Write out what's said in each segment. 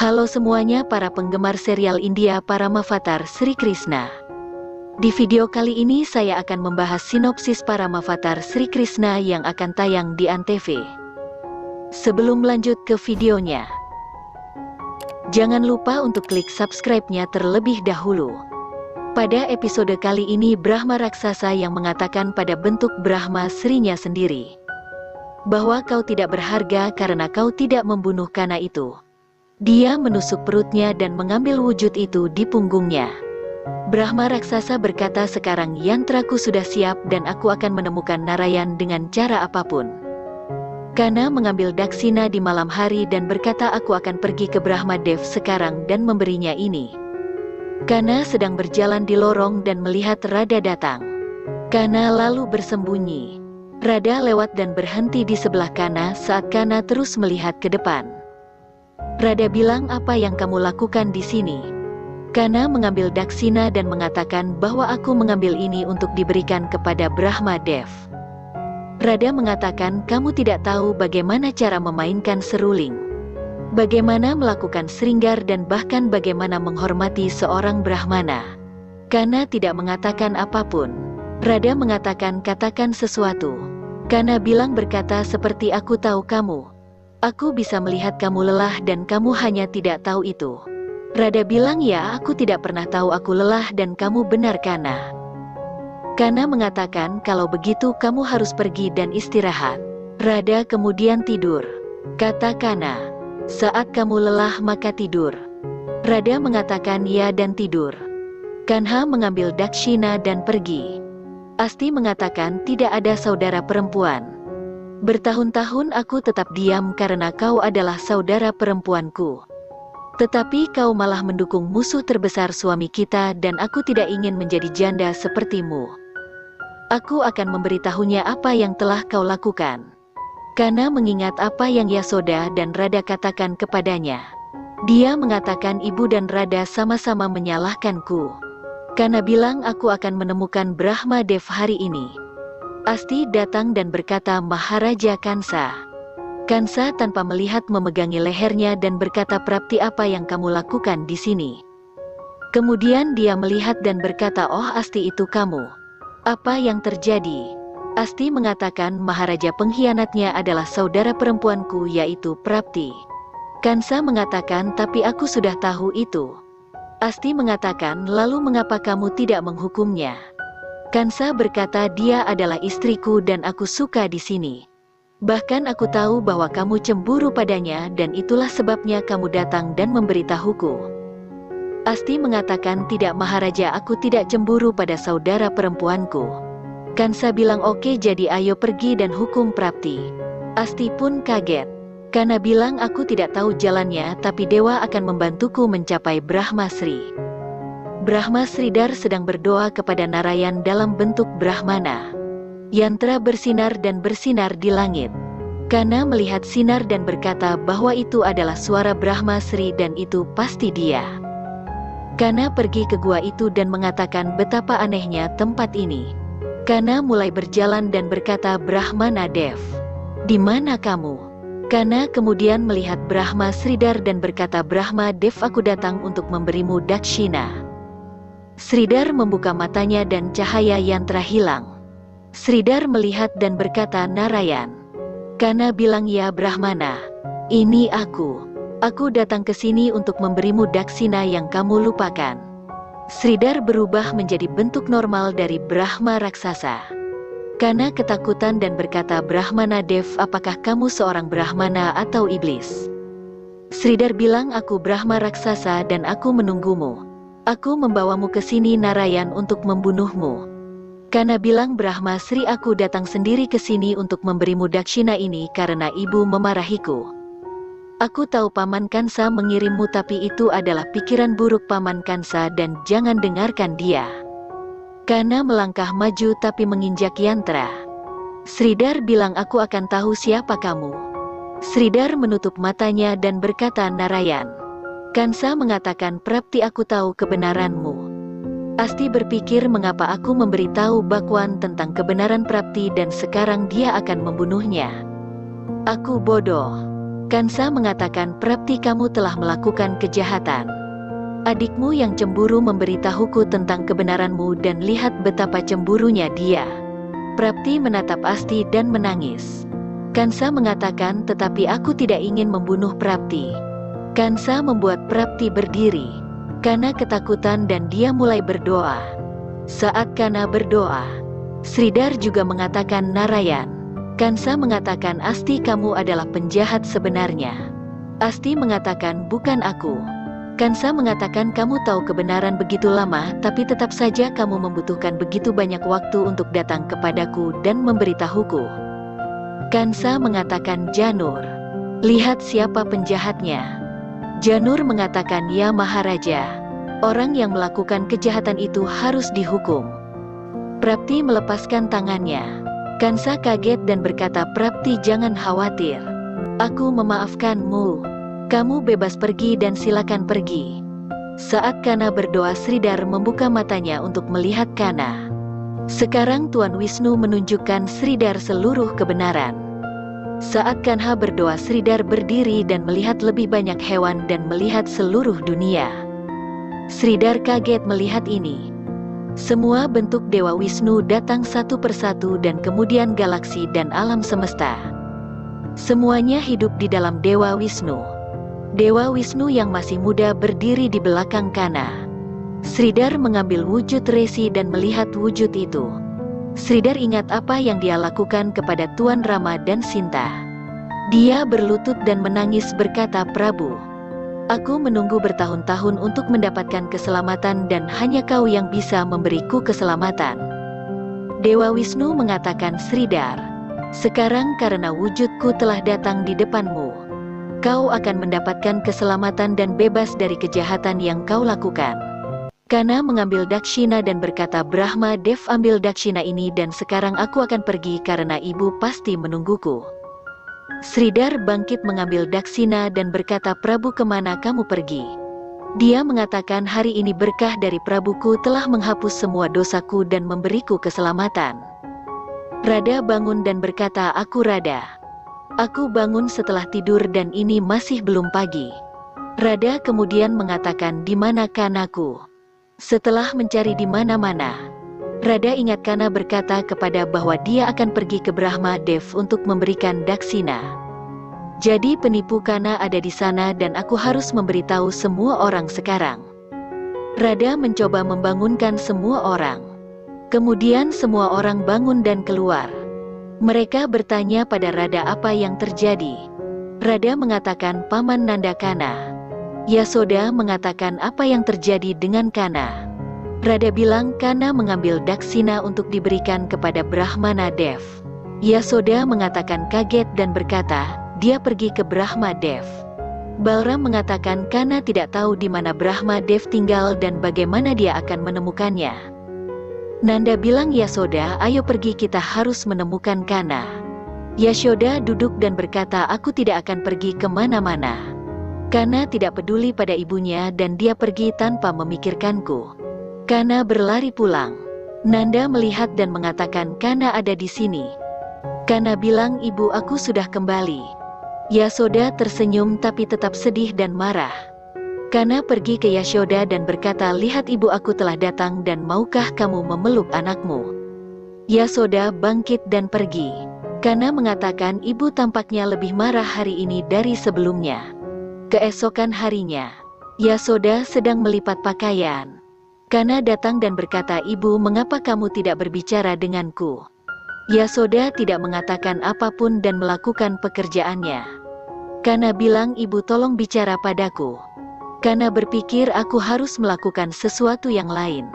Halo semuanya para penggemar serial India Paramavatar Sri Krishna. Di video kali ini saya akan membahas sinopsis Paramavatar Sri Krishna yang akan tayang di Antv. Sebelum lanjut ke videonya, jangan lupa untuk klik subscribe-nya terlebih dahulu. Pada episode kali ini Brahma raksasa yang mengatakan pada bentuk Brahma Srinya sendiri bahwa kau tidak berharga karena kau tidak membunuh Kana itu. Dia menusuk perutnya dan mengambil wujud itu di punggungnya. Brahma raksasa berkata, sekarang yantraku sudah siap dan aku akan menemukan Narayan dengan cara apapun. Kana mengambil daksina di malam hari dan berkata, aku akan pergi ke Brahma Dev sekarang dan memberinya ini. Kana sedang berjalan di lorong dan melihat Radha datang. Kana lalu bersembunyi. Radha lewat dan berhenti di sebelah Kana saat Kana terus melihat ke depan. Radha bilang, apa yang kamu lakukan di sini? Kana mengambil daksina dan mengatakan bahwa aku mengambil ini untuk diberikan kepada Brahma Dev. Radha mengatakan, kamu tidak tahu bagaimana cara memainkan seruling, bagaimana melakukan sringgar dan bahkan bagaimana menghormati seorang Brahmana. Kana tidak mengatakan apapun. Radha mengatakan, katakan sesuatu. Kana bilang berkata, seperti aku tahu kamu. Aku bisa melihat kamu lelah dan kamu hanya tidak tahu itu. Radha bilang, ya, aku tidak pernah tahu aku lelah dan kamu benar Kana. Kana mengatakan, kalau begitu kamu harus pergi dan istirahat. Radha kemudian tidur. Kata Kana, saat kamu lelah maka tidur. Radha mengatakan ya dan tidur. Kanha mengambil dakshina dan pergi. Asti mengatakan, tidak ada saudara perempuan. Bertahun-tahun aku tetap diam karena kau adalah saudara perempuanku. Tetapi kau malah mendukung musuh terbesar suami kita dan aku tidak ingin menjadi janda sepertimu. Aku akan memberitahunya apa yang telah kau lakukan. Kana mengingat apa yang Yasoda dan Radha katakan kepadanya. Dia mengatakan ibu dan Radha sama-sama menyalahkanku. Kana bilang, aku akan menemukan Brahma Dev hari ini. Asti datang dan berkata, Maharaja Kansa. Kansa tanpa melihat memegangi lehernya dan berkata, Prapti, apa yang kamu lakukan di sini? Kemudian dia melihat dan berkata, oh Asti, itu kamu. Apa yang terjadi? Asti mengatakan, Maharaja, pengkhianatnya adalah saudara perempuanku yaitu Prapti. Kansa mengatakan, tapi aku sudah tahu itu. Asti mengatakan, lalu mengapa kamu tidak menghukumnya? Kansa berkata, dia adalah istriku dan aku suka di sini. Bahkan aku tahu bahwa kamu cemburu padanya dan itulah sebabnya kamu datang dan memberitahuku. Asti mengatakan, tidak Maharaja, aku tidak cemburu pada saudara perempuanku. Kansa bilang, oke, jadi ayo pergi dan hukum Prapti. Asti pun kaget. Kana bilang, aku tidak tahu jalannya tapi dewa akan membantuku mencapai Brahma Sri. Brahma Sridhar sedang berdoa kepada Narayan dalam bentuk Brahmana. Yantra bersinar dan bersinar di langit. Kana melihat sinar dan berkata bahwa itu adalah suara Brahma Sri dan itu pasti dia. Kana pergi ke gua itu dan mengatakan betapa anehnya tempat ini. Kana mulai berjalan dan berkata, Brahmana Dev, di mana kamu? Kana kemudian melihat Brahma Sridhar dan berkata, Brahma Dev, aku datang untuk memberimu dakshina. Sridhar membuka matanya dan cahaya yantra hilang. Sridhar melihat dan berkata, Narayan. Kana bilang, ya Brahmana, ini aku. Aku datang ke sini untuk memberimu daksina yang kamu lupakan. Sridhar berubah menjadi bentuk normal dari Brahma raksasa. Kana ketakutan dan berkata, Brahmana Dev, apakah kamu seorang Brahmana atau iblis? Sridhar bilang, aku Brahma raksasa dan aku menunggumu. Aku membawamu ke sini Narayan untuk membunuhmu. Kana bilang, Brahma Sri, aku datang sendiri ke sini untuk memberimu dakshina ini karena ibu memarahiku. Aku tahu Paman Kansa mengirimmu tapi itu adalah pikiran buruk Paman Kansa dan jangan dengarkan dia. Kana melangkah maju tapi menginjak yantra. Sridhar bilang, aku akan tahu siapa kamu. Sridhar menutup matanya dan berkata, Narayan. Kansa mengatakan, Prapti, aku tahu kebenaranmu. Asti berpikir mengapa aku memberitahu Bakwan tentang kebenaran Prapti dan sekarang dia akan membunuhnya. Aku bodoh. Kansa mengatakan, Prapti, kamu telah melakukan kejahatan. Adikmu yang cemburu memberitahuku tentang kebenaranmu dan lihat betapa cemburunya dia. Prapti menatap Asti dan menangis. Kansa mengatakan, tetapi aku tidak ingin membunuh Prapti. Kansa membuat Prapti berdiri. Kana ketakutan dan dia mulai berdoa. Saat Kana berdoa, Sridhar juga mengatakan, Narayan. Kansa mengatakan, Asti, kamu adalah penjahat sebenarnya. Asti mengatakan, bukan aku. Kansa mengatakan, kamu tahu kebenaran begitu lama, tapi tetap saja kamu membutuhkan begitu banyak waktu untuk datang kepadaku dan memberitahuku. Kansa mengatakan, Janur, lihat siapa penjahatnya. Janur mengatakan, ya Maharaja, orang yang melakukan kejahatan itu harus dihukum. Prapti melepaskan tangannya. Kansa kaget dan berkata, Prapti, jangan khawatir. Aku memaafkanmu. Kamu bebas pergi dan silakan pergi. Saat Kana berdoa, Sridhar membuka matanya untuk melihat Kana. Sekarang Tuan Wisnu menunjukkan Sridhar seluruh kebenaran. Saat Kanha berdoa, Sridhar berdiri dan melihat lebih banyak hewan dan melihat seluruh dunia. Sridhar kaget melihat ini. Semua bentuk Dewa Wisnu datang satu persatu dan kemudian galaksi dan alam semesta. Semuanya hidup di dalam Dewa Wisnu. Dewa Wisnu yang masih muda berdiri di belakang Kana. Sridhar mengambil wujud Resi dan melihat wujud itu. Sridhar ingat apa yang dia lakukan kepada Tuan Rama dan Sinta. Dia berlutut dan menangis berkata, Prabu, aku menunggu bertahun-tahun untuk mendapatkan keselamatan dan hanya kau yang bisa memberiku keselamatan. Dewa Wisnu mengatakan, Sridhar, sekarang karena wujudku telah datang di depanmu, kau akan mendapatkan keselamatan dan bebas dari kejahatan yang kau lakukan. Kana mengambil dakshina dan berkata, Brahma Dev, ambil dakshina ini dan sekarang aku akan pergi karena ibu pasti menungguku. Sridhar bangkit mengambil daksina dan berkata, Prabu, kemana kamu pergi? Dia mengatakan, hari ini berkah dari Prabuku telah menghapus semua dosaku dan memberiku keselamatan. Rada bangun dan berkata, aku Rada. Aku bangun setelah tidur dan ini masih belum pagi. Rada kemudian mengatakan, di mana Kanaku? Setelah mencari di mana-mana, Rada ingat Kana berkata kepada bahwa dia akan pergi ke Brahma Dev untuk memberikan daksina. Jadi penipu Kana ada di sana dan aku harus memberitahu semua orang sekarang. Rada mencoba membangunkan semua orang. Kemudian semua orang bangun dan keluar. Mereka bertanya pada Rada apa yang terjadi. Rada mengatakan, Paman Nanda Kana. Yasoda mengatakan, apa yang terjadi dengan Kana? Rada bilang, Kana mengambil daksina untuk diberikan kepada Brahmana Dev. Yasoda mengatakan kaget dan berkata, dia pergi ke Brahma Dev. Balram mengatakan, Kana tidak tahu di mana Brahma Dev tinggal dan bagaimana dia akan menemukannya. Nanda bilang, Yasoda, ayo pergi, kita harus menemukan Kana. Yashoda duduk dan berkata, aku tidak akan pergi kemana-mana. Kana tidak peduli pada ibunya dan dia pergi tanpa memikirkanku. Kana berlari pulang. Nanda melihat dan mengatakan, Kana ada di sini. Kana bilang, ibu, aku sudah kembali. Yasoda tersenyum tapi tetap sedih dan marah. Kana pergi ke Yashoda dan berkata, lihat ibu, aku telah datang dan maukah kamu memeluk anakmu? Yasoda bangkit dan pergi. Kana mengatakan, ibu tampaknya lebih marah hari ini dari sebelumnya. Keesokan harinya, Yasoda sedang melipat pakaian. Kana datang dan berkata, ibu, mengapa kamu tidak berbicara denganku? Yasoda tidak mengatakan apapun dan melakukan pekerjaannya. Kana bilang, ibu, tolong bicara padaku. Kana berpikir, aku harus melakukan sesuatu yang lain.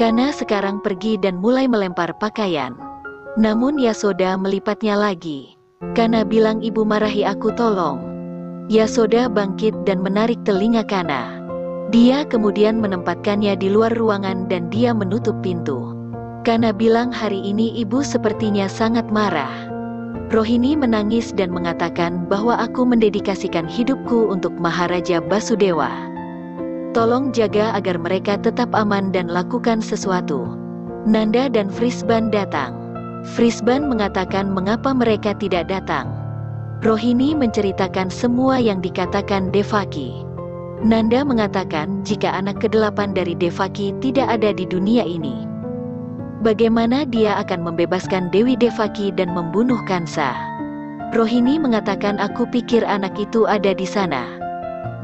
Kana sekarang pergi dan mulai melempar pakaian. Namun Yasoda melipatnya lagi. Kana bilang, ibu marahi aku, tolong. Yasoda bangkit dan menarik telinga Kana. Dia kemudian menempatkannya di luar ruangan dan dia menutup pintu. Kana bilang, hari ini ibu sepertinya sangat marah. Rohini menangis dan mengatakan bahwa aku mendedikasikan hidupku untuk Maharaja Basudewa. Tolong jaga agar mereka tetap aman dan lakukan sesuatu. Nanda dan Frisban datang. Frisban mengatakan, mengapa mereka tidak datang? Rohini menceritakan semua yang dikatakan Devaki. Nanda mengatakan jika anak ke-8 dari Devaki tidak ada di dunia ini, bagaimana dia akan membebaskan Dewi Devaki dan membunuh Kansa? Rohini mengatakan, aku pikir anak itu ada di sana.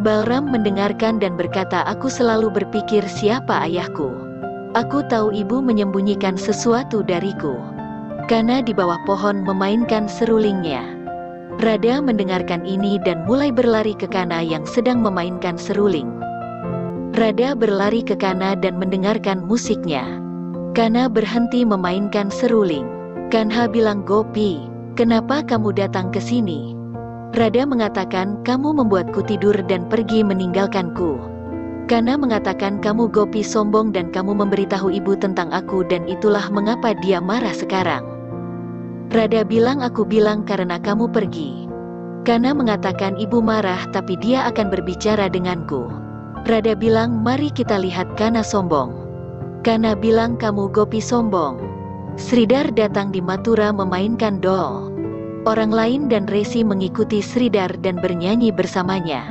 Balram mendengarkan dan berkata, aku selalu berpikir siapa ayahku. Aku tahu ibu menyembunyikan sesuatu dariku. Kana di bawah pohon memainkan serulingnya. Radha mendengarkan ini dan mulai berlari ke Kana yang sedang memainkan seruling. Radha berlari ke Kana dan mendengarkan musiknya. Kana berhenti memainkan seruling. Kanha bilang, Gopi, kenapa kamu datang ke sini? Radha mengatakan, kamu membuatku tidur dan pergi meninggalkanku. Kana mengatakan, kamu Gopi sombong dan kamu memberitahu ibu tentang aku dan itulah mengapa dia marah sekarang. Radha bilang, aku bilang karena kamu pergi. Kana mengatakan, ibu marah tapi dia akan berbicara denganku. Radha bilang, mari kita lihat Kana sombong. Kana bilang, kamu Gopi sombong. Sridhar datang di Mathura memainkan dol. Orang lain dan Resi mengikuti Sridhar dan bernyanyi bersamanya.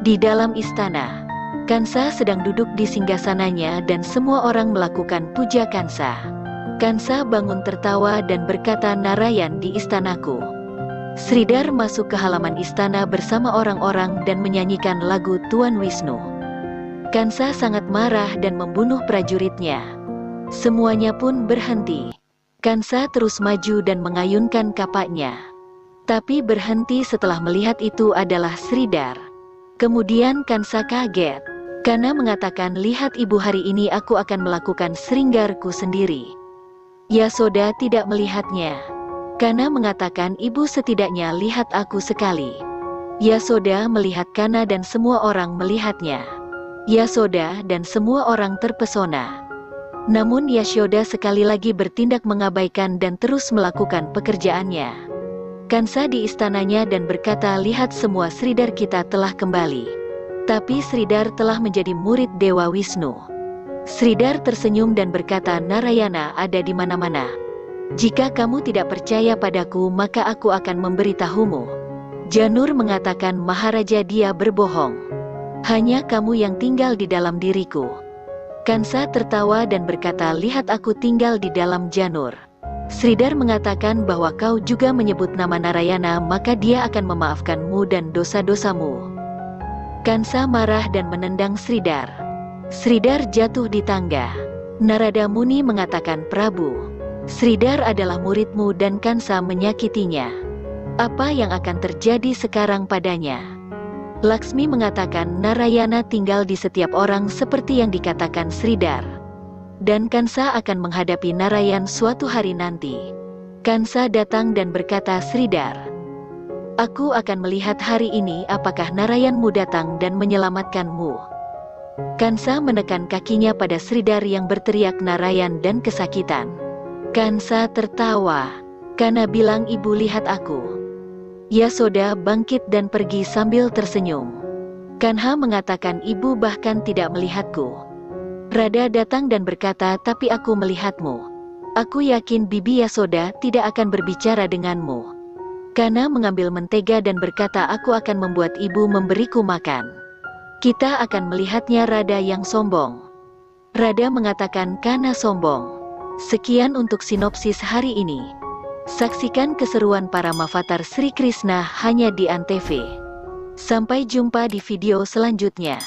Di dalam istana, Kansa sedang duduk di singgasananya dan semua orang melakukan puja Kansa. Kansa bangun tertawa dan berkata, Narayan di istanaku. Sridhar masuk ke halaman istana bersama orang-orang dan menyanyikan lagu Tuan Wisnu. Kansa sangat marah dan membunuh prajuritnya. Semuanya pun berhenti. Kansa terus maju dan mengayunkan kapaknya. Tapi berhenti setelah melihat itu adalah Sridhar. Kemudian Kansa kaget. Kana mengatakan, lihat ibu, hari ini aku akan melakukan sringgarku sendiri. Yasoda tidak melihatnya. Kana mengatakan, ibu setidaknya lihat aku sekali. Yasoda melihat Kana dan semua orang melihatnya. Yasoda dan semua orang terpesona. Namun Yashoda sekali lagi bertindak mengabaikan dan terus melakukan pekerjaannya. Kansa di istananya dan berkata, lihat semua, Sridhar kita telah kembali. Tapi Sridhar telah menjadi murid Dewa Wisnu. Sridhar tersenyum dan berkata, Narayana ada di mana-mana. Jika kamu tidak percaya padaku maka aku akan memberitahumu. Janur mengatakan, Maharaja, dia berbohong. Hanya kamu yang tinggal di dalam diriku. Kansa tertawa dan berkata, lihat aku tinggal di dalam Janur. Sridhar mengatakan bahwa kau juga menyebut nama Narayana, maka dia akan memaafkanmu dan dosa-dosamu. Kansa marah dan menendang Sridhar. Sridhar jatuh di tangga. Narada Muni mengatakan, Prabu, Sridhar adalah muridmu dan Kansa menyakitinya. Apa yang akan terjadi sekarang padanya? Laksmi mengatakan, Narayana tinggal di setiap orang seperti yang dikatakan Sridhar. Dan Kansa akan menghadapi Narayan suatu hari nanti. Kansa datang dan berkata, Sridhar, aku akan melihat hari ini apakah Narayanmu datang dan menyelamatkanmu. Kansa menekan kakinya pada Sridhar yang berteriak Narayan dan kesakitan. Kansa tertawa. Kana bilang, ibu lihat aku. Yasoda bangkit dan pergi sambil tersenyum. Kanha mengatakan, ibu bahkan tidak melihatku. Radha datang dan berkata, tapi aku melihatmu. Aku yakin Bibi Yasoda tidak akan berbicara denganmu. Kana mengambil mentega dan berkata, aku akan membuat ibu memberiku makan. Kita akan melihatnya Radha yang sombong. Radha mengatakan, Kana sombong. Sekian untuk sinopsis hari ini. Saksikan keseruan para Mavatar Sri Krishna hanya di Antv. Sampai jumpa di video selanjutnya.